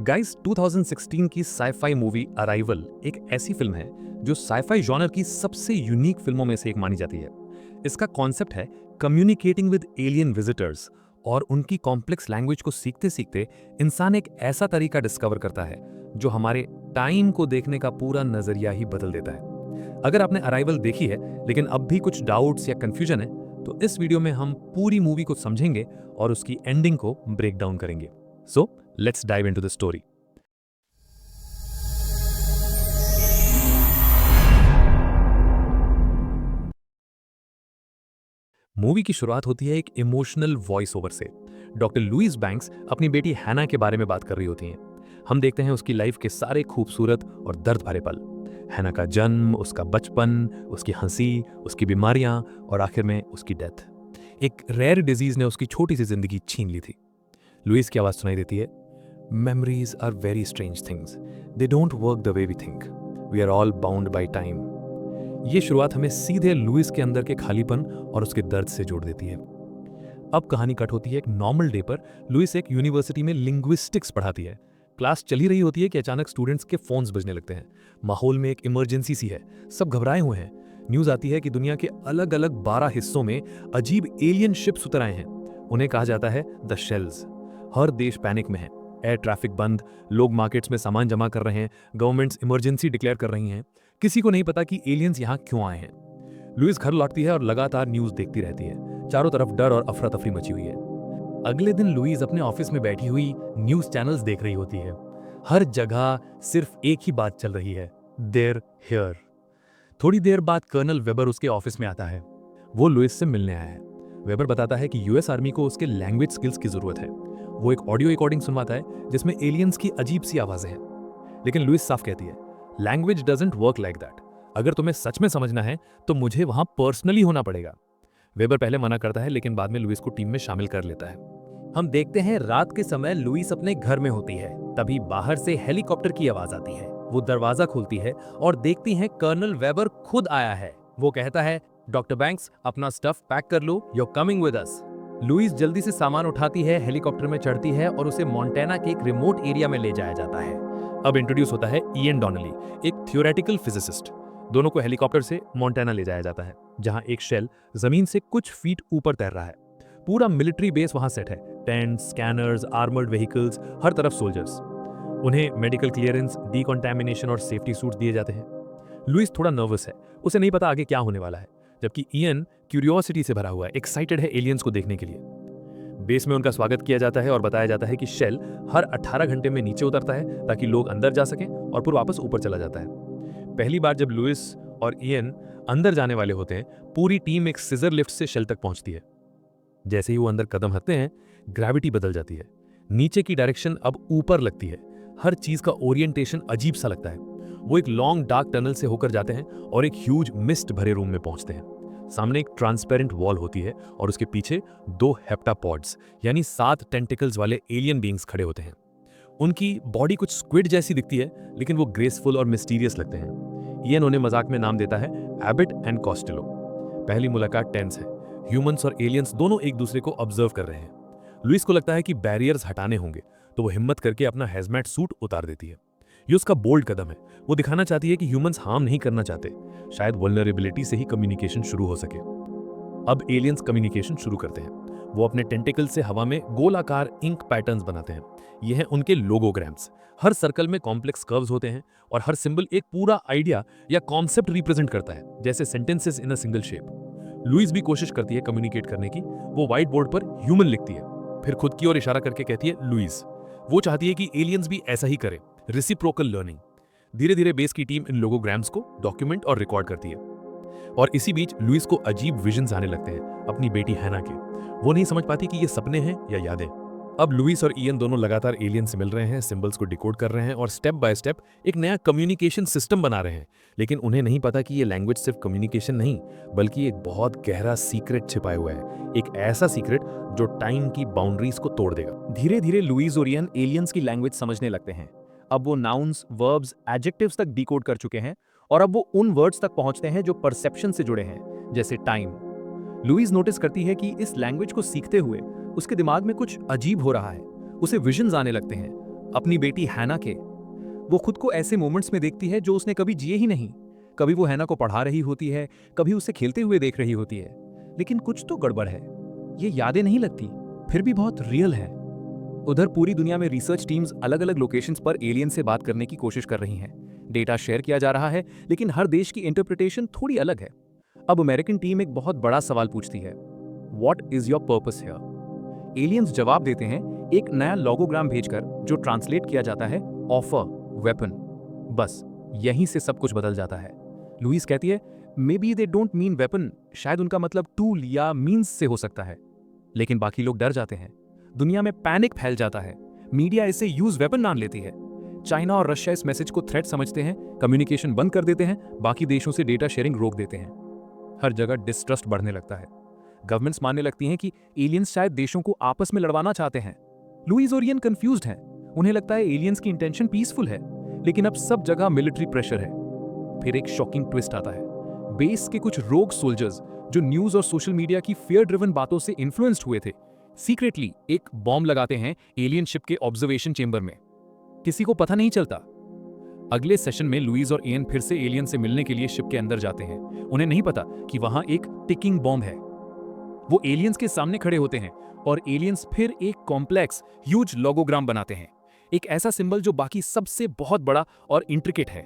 Guys 2016 की sci fi movie arrival एक ऐसी फिल्म है जो साईफाई जॉनर की सबसे यूनिक फिल्मों में से एक मानी जाती है। इसका कॉन्सेप्ट है कम्युनिकेटिंग विद एलियन विजिटर्स और उनकी कॉम्प्लेक्स लैंग्वेज को सीखते सीखते इंसान एक ऐसा तरीका डिस्कवर करता है जो हमारे टाइम को देखने का पूरा नजरिया ही बदल देता है। अगर आपने अराइवल देखी है लेकिन अब भी कुछ डाउट्स या कंफ्यूजन है तो इस वीडियो में हम पूरी मूवी को समझेंगे और उसकी एंडिंग को ब्रेक डाउन करेंगे। So let's dive into the story. Movie की शुरुआत होती है एक इमोशनल वॉइस ओवर से। डॉक्टर लुईस बैंक्स अपनी बेटी हैना के बारे में बात कर रही होती हैं। हम देखते हैं उसकी लाइफ के सारे खूबसूरत और दर्द भरे पल। हैना का जन्म, उसका बचपन, उसकी हंसी, उसकी बीमारियां और आखिर में उसकी डेथ। एक रेयर डिजीज ने उसकी छोटी सी जिंदगी छीन ली थी। लुईस की आवाज सुनाई देती है, memories are very strange things, they don't work the way we think, we are all bound by time. ये शुरुआत हमें सीधे लुईस के अंदर के खालीपन और उसके दर्द से जोड़ देती है। अब कहानी कट होती है एक नॉर्मल डे पर। लुईस एक यूनिवर्सिटी में लिंग्विस्टिक्स पढ़ाती है। क्लास चली रही होती है कि अचानक स्टूडेंट्स के फोन्स बजने लगते हैं। माहौल में एक इमरजेंसी सी है, सब घबराए हुए हैं। न्यूज आती है कि दुनिया के अलग अलग 12 हिस्सों में अजीब एलियन शिप्स उतर आए हैं। उन्हें कहा जाता है द शेल्स। हर देश पैनिक में है, एयर ट्रैफिक बंद, लोग मार्केट्स में सामान जमा कर रहे हैं, गवर्नमेंट्स इमरजेंसी डिक्लेयर कर रही हैं। किसी को नहीं पता कि एलियंस यहाँ क्यों आए हैं। लुईस घर लौटती है और लगातार न्यूज देखती रहती है। चारों तरफ डर और अफरा तफरी मची हुई है। अगले दिन लुईस अपने ऑफिस में बैठी हुई न्यूज चैनल्स देख रही होती है। हर जगह सिर्फ एक ही बात चल रही है, देयर हियर। थोड़ी देर बाद कर्नल वेबर उसके ऑफिस में आता है। वो लुईस से मिलने आया है। वेबर बताता है कि यूएस आर्मी को उसके लैंग्वेज स्किल्स की जरूरत है। वो एक ऑडियो रिकॉर्डिंग सुनवाता है जिसमें एलियंस की अजीब सी आवाजें हैं। लेकिन लुईस साफ कहती है, language doesn't work like that. अगर तुम्हें सच में समझना है तो मुझे वहां पर्सनली होना पड़ेगा। वेबर पहले मना करता है लेकिन बाद में लुईस को टीम में शामिल कर लेता है। हम देखते हैं रात के समय लुईस अपने घर में होती है। तभी बाहर से हेलीकॉप्टर की आवाज आती है। वो दरवाजा खोलती है और देखती है कर्नल वेबर खुद आया है। वो कहता है, डॉक्टर बैंक्स अपना स्टफ पैक कर लो, you are coming with us. Louise जल्दी से सामान उठाती है, हेलीकॉप्टर में चढ़ती है और उसे मोंटाना के एक रिमोट एरिया में ले जाया जाता है। अब इंट्रोड्यूस होता है इयन डॉनली, एक थियोरेटिकल फिजिसिस्ट। दोनों को हेलीकॉप्टर से मोंटाना ले जाया जाता है जहां एक शेल जमीन से कुछ फीट ऊपर तैर रहा है। पूरा मिलिट्री बेस वहां सेट है, टेंट, स्कैनर्स, आर्मर्ड व्हीकल्स, हर तरफ सोल्जर्स। उन्हें मेडिकल क्लियरेंस, डीकंटामिनेशन और सेफ्टी सूट दिए जाते हैं। लुईस थोड़ा नर्वस है, उसे नहीं पता आगे क्या होने वाला है, जबकि इयन क्यूरियोसिटी से भरा हुआ है, एक्साइटेड है एलियंस को देखने के लिए। बेस में उनका स्वागत किया जाता है और बताया जाता है कि शेल हर 18 घंटे में नीचे उतरता है ताकि लोग अंदर जा सकें और फिर वापस ऊपर चला जाता है। पहली बार जब लुईस और इयन अंदर जाने वाले होते हैं, पूरी टीम एक सीजर लिफ्ट से शेल तक पहुंचती है। जैसे ही वो अंदर कदम हटते हैं, ग्रेविटी बदल जाती है। नीचे की डायरेक्शन अब ऊपर लगती है। हर चीज का ओरिएंटेशन अजीब सा लगता है। वो एक लॉन्ग डार्क टनल से होकर जाते हैं और एक ह्यूज मिस्ट भरे रूम में पहुंचते हैं। सामने एक ट्रांसपेरेंट वॉल होती है और उसके पीछे 2 हेप्टापॉड्स यानी 7 टेंटिकल्स वाले एलियन बीइंग्स खड़े होते हैं। उनकी बॉडी कुछ स्क्विड जैसी दिखती है लेकिन वो ग्रेसफुल और मिस्टीरियस लगते हैं। इयन उन्हें मजाक में नाम देता है एबिट एंड कॉस्टेलो। पहली मुलाकात टेंस है। ह्यूमंस और एलियंस दोनों एक दूसरे को ऑब्जर्व कर रहे हैं। लुईस को लगता है कि बैरियर्स हटाने होंगे तो वो हिम्मत करके अपना हैजमैट सूट उतार देती है। ये उसका बोल्ड कदम है। वो दिखाना चाहती है कि ह्यूमंस हार्म नहीं करना चाहते। शायद वल्नरेबिलिटी से ही कम्युनिकेशन शुरू हो सके। अब एलियंस कम्युनिकेशन शुरू करते हैं। वो अपने टेंटिकल से हवा में गोलाकार इंक पैटर्न्स बनाते हैं। ये हैं उनके लोगोग्राम्स। हर सर्कल में कॉम्प्लेक्स कर्व्स होते हैं और हर सिंबल एक पूरा आइडिया या कॉन्सेप्ट रिप्रेजेंट करता है, जैसे sentences in a single shape. Louise भी कोशिश करती है कम्युनिकेट करने की। वो व्हाइट बोर्ड पर ह्यूमन लिखती है, फिर खुद की ओर इशारा करके कहती है लुईस। वो चाहती है कि एलियंस भी ऐसा ही करें, रेसिप्रोकल लर्निंग। धीरे धीरे बेस की टीम इन लोगोग्राम्स को डॉक्यूमेंट और रिकॉर्ड करती है। और इसी बीच लुईस को अजीब विजन्स आने लगते हैं अपनी बेटी हैना के। वो नहीं समझ पाती कि ये सपने हैं या यादें। अब लुईस और इयन दोनों लगातार एलियन से मिल रहे हैं, सिंबल्स को डिकोड कर रहे हैं और स्टेप बाय स्टेप एक नया कम्युनिकेशन सिस्टम बना रहे हैं। लेकिन उन्हें नहीं पता कि ये लैंग्वेज सिर्फ कम्युनिकेशन नहीं बल्कि एक बहुत गहरा सीक्रेट छिपाया हुआ है। एक ऐसा सीक्रेट जो टाइम की बाउंड्रीज को तोड़ देगा। धीरे धीरे लुईस और इयन एलियंस की लैंग्वेज समझने लगते हैं। अब वो नाउन्स, वर्ब्स, एडजेक्टिव्स तक डिकोड कर चुके हैं और अब वो उन वर्ड्स तक पहुंचते हैं जो परसेप्शन से जुड़े हैं, जैसे टाइम। लुईस नोटिस करती है कि इस लैंग्वेज को सीखते हुए उसके दिमाग में कुछ अजीब हो रहा है। उसे विजन्स आने लगते हैं, अपनी बेटी हैना के। वो खुद को ऐसे मोमेंट्स में देखती है जो उसने कभी जिए ही नहीं। कभी वो हैना को पढ़ा रही होती है, कभी उसे खेलते हुए देख रही होती है, लेकिन कुछ तो गड़बड़ है। ये यादें नहीं लगती, फिर भी बहुत रियल है। उधर पूरी दुनिया में रिसर्च टीम्स अलग अलग लोकेशंस पर एलियन से बात करने की कोशिश कर रही हैं। डेटा शेयर किया जा रहा है, लेकिन हर देश की इंटरप्रिटेशन थोड़ी अलग है। अब अमेरिकन टीम एक बहुत बड़ा सवाल पूछती है, what is your purpose here? Aliens जवाब देते हैं एक नया लोगोग्राम भेजकर, जो ट्रांसलेट किया जाता है ऑफर वेपन। बस यहीं से सब कुछ बदल जाता है। लुइस कहती है, may be they don't mean weapon, शायद उनका मतलब टूल या मीन्स से हो सकता है। लेकिन बाकी लोग डर जाते हैं। दुनिया में पैनिक फैल जाता है। मीडिया इसे यूज वेपन मान लेती है। चाइना और रशिया इस मैसेज को थ्रेट समझते हैं, कम्युनिकेशन बंद कर देते हैं, बाकी देशों से डेटा शेयरिंग रोक देते हैं। हर जगह डिस्ट्रस्ट बढ़ने लगता है। गवर्नमेंट्स मानने लगती हैं कि एलियंस शायद देशों को आपस में लड़वाना चाहते हैं। लुइस और इयन कंफ्यूज्ड हैं। उन्हें लगता है एलियंस की इंटेंशन पीसफुल है, लेकिन अब सब जगह मिलिट्री प्रेशर है। फिर एक शॉकिंग ट्विस्ट आता है। बेस के कुछ रोग सोल्जर्स, जो न्यूज और सोशल मीडिया की फियर ड्रिवन बातों से इन्फ्लुएंस्ड हुए थे, सीक्रेटली एक बॉम्ब लगाते हैं एलियन शिप के ऑब्जर्वेशन चेंबर में। किसी को पता नहीं चलता। अगले सेशन में लुइस और इयन फिर से एलियन से मिलने के लिए शिप के अंदर जाते हैं। उन्हें नहीं पता कि वहां एक टिकिंग बॉम्ब है। वो एलियंस के सामने खड़े होते हैं और एलियंस फिर एक कॉम्प्लेक्स ह्यूज लोगोग्राम बनाते हैं, एक ऐसा सिंबल जो बाकी सबसे बहुत बड़ा और इंट्रिकेट है।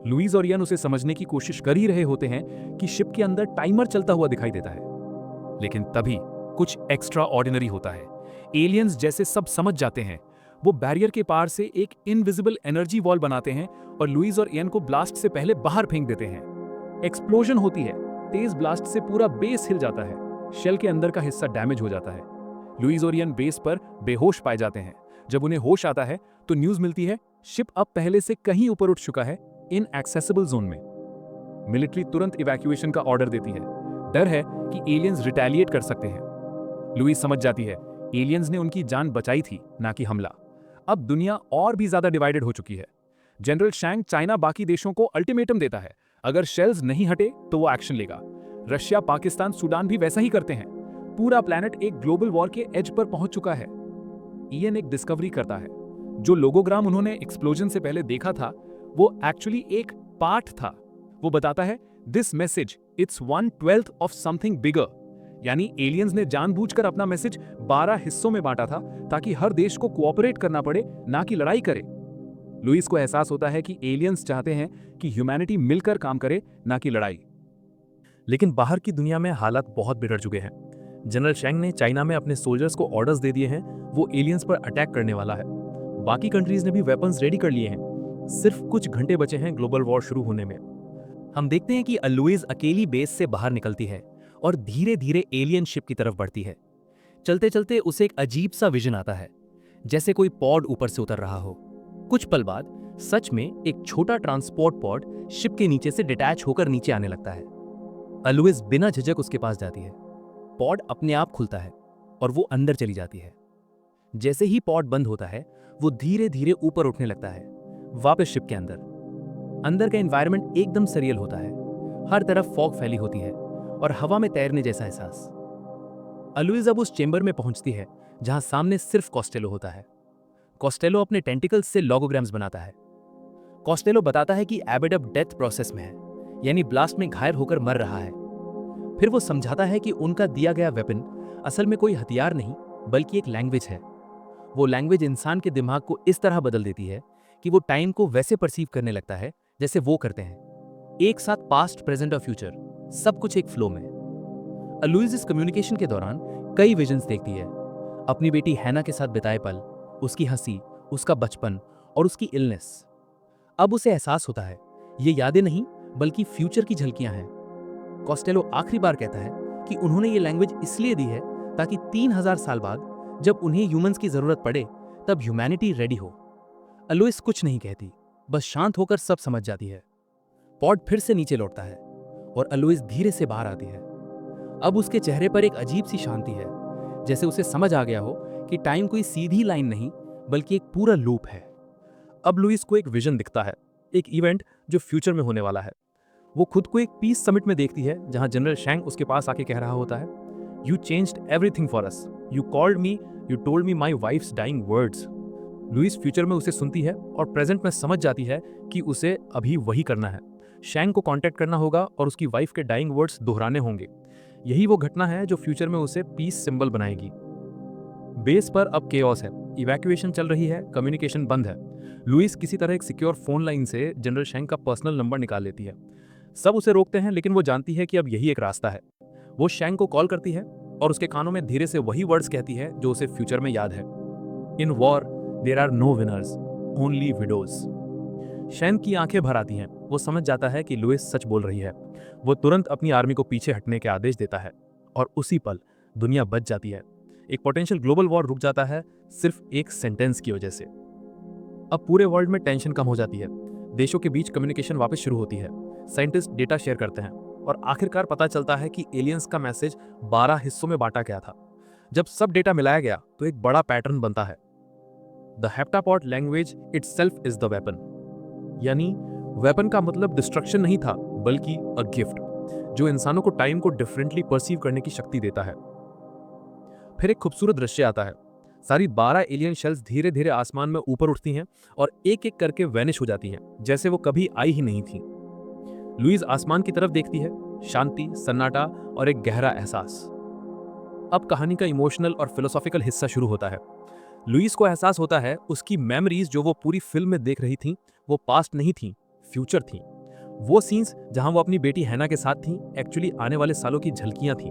लुइस और इयन उसे समझने की कोशिश कर ही रहे होते हैं कि शिप के अंदर टाइमर चलता हुआ दिखाई देता है। लेकिन तभी कुछ एक्स्ट्रा ऑर्डिनरी होता है। एलियंस जैसे सब समझ जाते हैं। वो बैरियर के पार से एक इनविजिबल एनर्जी वॉल बनाते हैं और लुइस और इयन को ब्लास्ट से पहले बाहर फेंक देते हैं। एक्सप्लोजन होती है। तेज ब्लास्ट से पूरा बेस हिल जाता है। शेल के अंदर का हिस्सा डैमेज हो जाता है। लुइस और इयन बेस पर बेहोश पाए जाते हैं। जब उन्हें होश आता है तो न्यूज मिलती है, शिप अब पहले से कहीं ऊपर उठ चुका है, इन एक्सेसिबल जोन में। मिलिट्री तुरंत इवैक्यूएशन का ऑर्डर देती है। डर है कि एलियंस रिटेलिएट कर सकते हैं। लुइस समझ जाती है, एलियंस ने उनकी जान बचाई थी, ना कि हमला। अब दुनिया और भी ज्यादा डिवाइडेड हो चुकी है। जनरल शैंग चाइना बाकी देशों को अल्टीमेटम देता है, अगर शेल्स नहीं हटे तो वो एक्शन लेगा। रशिया, पाकिस्तान, सूडान भी वैसा ही करते हैं। पूरा प्लेनेट एक ग्लोबल वॉर के एज पर पहुंच चुका है। इयन एक डिस्कवरी करता है। जो लोगोग्राम उन्होंने एक्सप्लोजन से पहले देखा था, वो एक्चुअली एक पार्ट था। वो बताता है, this message it's 1/12 of something bigger. यानी एलियंस ने जानबूझकर अपना मैसेज 12 हिस्सों में बांटा था, ताकि हर देश को कोऑपरेट करना पड़े, ना कि लड़ाई करे। लुइस को एहसास होता है कि एलियंस चाहते हैं कि ह्यूमैनिटी मिलकर काम करे, ना कि लड़ाई। लेकिन बाहर की दुनिया में हालात बहुत बिगड़ चुके हैं। जनरल शेंग ने चाइना में अपने सोल्जर्स को ऑर्डर्स दे दिए हैं, वो एलियंस पर अटैक करने वाला है। बाकी कंट्रीज ने भी वेपन्स रेडी कर लिए हैं। सिर्फ कुछ घंटे बचे हैं ग्लोबल वॉर शुरू होने में। हम देखते हैं कि लुइस अकेली बेस से बाहर निकलती है और धीरे धीरे एलियन शिप की तरफ बढ़ती है। चलते चलते उसे एक अजीब सा विजन आता है, जैसे कोई पॉड ऊपर से उतर रहा हो। कुछ पल बाद सच में एक छोटा ट्रांसपोर्ट पॉड शिप के नीचे से डिटैच होकर नीचे आने लगता है। लुइस बिना झिझक उसके पास जाती है। पॉड अपने आप खुलता है और वो अंदर चली जाती है। जैसे ही पॉड बंद होता है, वो धीरे धीरे ऊपर उठने लगता है, वापस शिप के अंदर। अंदर का एनवायरनमेंट एकदम सरियल होता है। हर तरफ फॉग फैली होती है और हवा में तैरने जैसा एहसास। लुइस अब उस चेंबर में पहुंचती है जहां सामने सिर्फ कॉस्टेलो होता है। कॉस्टेलो अपने टेंटिकल्स से लोगोग्राम्स बनाता है। कॉस्टेलो बताता है कि एबेड अब डेथ प्रोसेस में है, यानी ब्लास्ट में घायल होकर मर रहा है। फिर वो समझाता है कि उनका दिया गया वेपन असल में कोई हथियार नहीं, बल्कि एक लैंग्वेज है। वो लैंग्वेज इंसान के दिमाग को इस तरह बदल देती है कि वो टाइम को वैसे परसीव करने लगता है जैसे वो करते हैं, एक साथ पास्ट, प्रेजेंट और फ्यूचर, सब कुछ एक फ्लो में। लुइस इस कम्युनिकेशन के दौरान कई विजन्स देखती है। अपनी बेटी हैना के साथ बिताए पल, उसकी हंसी, उसका बचपन और उसकी इलनेस। अब उसे एहसास होता है ये यादें नहीं बल्कि फ्यूचर की झलकियां हैं। कॉस्टेलो आखिरी बार कहता है कि उन्होंने ये लैंग्वेज इसलिए दी है ताकि 3000 साल बाद जब उन्हें ह्यूमंस की जरूरत पड़े, तब ह्यूमैनिटी रेडी हो। लुइस कुछ नहीं कहती, बस शांत होकर सब समझ जाती है। पॉड फिर से नीचे लौटता है और लुइस धीरे से बाहर आती है। अब उसके चेहरे पर एक अजीब सी शांति है, जैसे उसे समझ आ गया हो कि टाइम कोई सीधी लाइन नहीं बल्कि एक पूरा लूप है। अब लुइस को एक विजन दिखता है, एक इवेंट जो फ्यूचर में होने वाला है। वो खुद को एक पीस समिट में देखती है जहां जनरल शैंग उसके पास आके कह रहा होता है, you changed everything for us, you called me, you told me my wife's dying words. Louise future में उसे सुनती है और प्रेजेंट में समझ जाती है कि उसे अभी वही करना है। शैंग को कांटेक्ट करना होगा और उसकी वाइफ के डाइंग वर्ड्स दोहराने होंगे। यही वो घटना है जो फ्यूचर में उसे पीस सिंबल बनाएगी। बेस पर अब केओस है, इवैक्यूएशन चल रही है, कम्युनिकेशन बंद है। लुइस किसी तरह एक सिक्योर फोन लाइन से जनरल शैंग का पर्सनल नंबर निकाल लेती है। सब उसे रोकते हैं, लेकिन वो जानती है कि अब यही एक रास्ता है। वो शैंग को कॉल करती है और उसके कानों में धीरे से वही वर्ड्स कहती है जो उसे फ्यूचर में याद है। In war there are no winners, only widows. Shang की आंखें भर आती हैं। वो समझ जाता है कि लुइस सच बोल रही है। वो तुरंत अपनी आर्मी को पीछे हटने के आदेश देता है और उसी पल दुनिया बच जाती है। एक पोटेंशियल ग्लोबल वॉर रुक जाता है सिर्फ एक सेंटेंस की वजह से। अब पूरे वर्ल्ड में टेंशन कम हो जाती है। देशों के बीच कम्युनिकेशन वापस शुरू होती है। साइंटिस्ट डेटा शेयर करते हैं और आखिरकार पता चलता है कि एलियंस का मैसेज 12 हिस्सों में बांटा गया था। जब सब डेटा मिलाया गया तो एक बड़ा पैटर्न बनता है। The heptapod language itself is the weapon. यानी वेपन का मतलब डिस्ट्रक्शन नहीं था, बल्कि अ गिफ्ट जो इंसानों को टाइम को डिफरेंटली परसीव करने की शक्ति देता है। फिर एक खूबसूरत दृश्य आता है। सारी 12 एलियन शेल्स धीरे धीरे आसमान में ऊपर उठती हैं और एक एक करके वैनिश हो जाती हैं, जैसे वो कभी आई ही नहीं थी। लुइस आसमान की तरफ देखती है, शांति, सन्नाटा और एक गहरा एहसास। अब कहानी का इमोशनल और फिलोसॉफिकल हिस्सा शुरू होता है। लुइस को एहसास होता है उसकी मेमोरीज जो वो पूरी फिल्म में देख रही थी, वो पास्ट नहीं थी, फ्यूचर थी। वो सीन्स जहां वो अपनी बेटी हैना के साथ थी, एक्चुअली आने वाले सालों की झलकियां थी।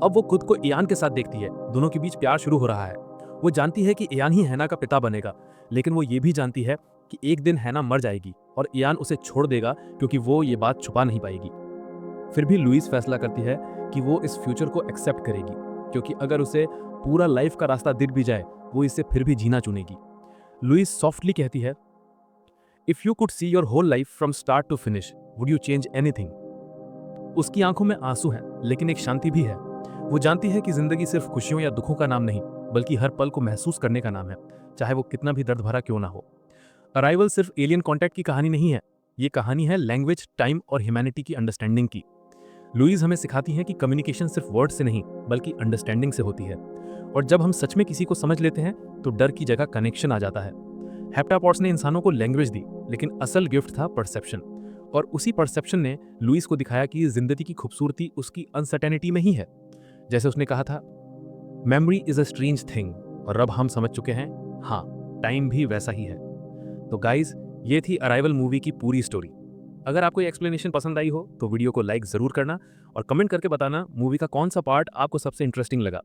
अब वो खुद को इयान के साथ देखती है। दोनों के बीच प्यार शुरू हो रहा है। वो जानती है कि इयान ही हैना का पिता बनेगा, लेकिन वो ये भी जानती है कि एक दिन हैना मर जाएगी और इयान उसे छोड़ देगा, क्योंकि वो ये बात छुपा नहीं पाएगी। फिर भी लुइस फैसला करती है कि वो इस फ्यूचर को एक्सेप्ट करेगी, क्योंकि अगर उसे पूरा लाइफ का रास्ता दिख भी जाए, वो इसे फिर भी जीना चुनेगी। लुइस सॉफ्टली कहती है, if you could see your whole life from start to finish, would you change anything? उसकी आंखों में आंसू है, लेकिन एक शांति भी है। वो जानती है कि जिंदगी सिर्फ खुशियों या दुखों का नाम नहीं, बल्कि हर पल को महसूस करने का नाम है, चाहे वो कितना भी दर्द भरा क्यों ना हो। अराइवल सिर्फ एलियन कॉन्टैक्ट की कहानी नहीं है, ये कहानी है लैंग्वेज, टाइम और ह्यूमैनिटी की अंडरस्टैंडिंग की। लुइस हमें सिखाती है कि कम्युनिकेशन सिर्फ वर्ड से नहीं, बल्कि अंडरस्टैंडिंग से होती है। और जब हम सच में किसी को समझ लेते हैं, तो डर की जगह कनेक्शन आ जाता है। हेप्टापॉड्स ने इंसानों को लैंग्वेज दी, लेकिन असल गिफ्ट था परसेप्शन। और उसी परसेप्शन ने लुइस को दिखाया कि जिंदगी की खूबसूरती उसकी अनसर्टेनिटी में ही है। जैसे उसने कहा था, memory is a strange thing, और अब हम समझ चुके हैं, हाँ, टाइम भी वैसा ही है। तो गाइज, ये थी अराइवल मूवी की पूरी स्टोरी। अगर आपको ये एक्सप्लेनेशन पसंद आई हो तो वीडियो को लाइक जरूर करना और कमेंट करके बताना मूवी का कौन सा पार्ट आपको सबसे इंटरेस्टिंग लगा।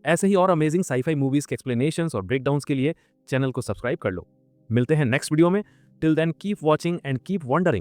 ऐसे ही और अमेजिंग साईफाई मूवीज के एक्सप्लेनेशंस और ब्रेकडाउन्स के लिए चैनल को सब्सक्राइब कर लो। मिलते हैं नेक्स्ट वीडियो में। Till then keep watching and keep wondering.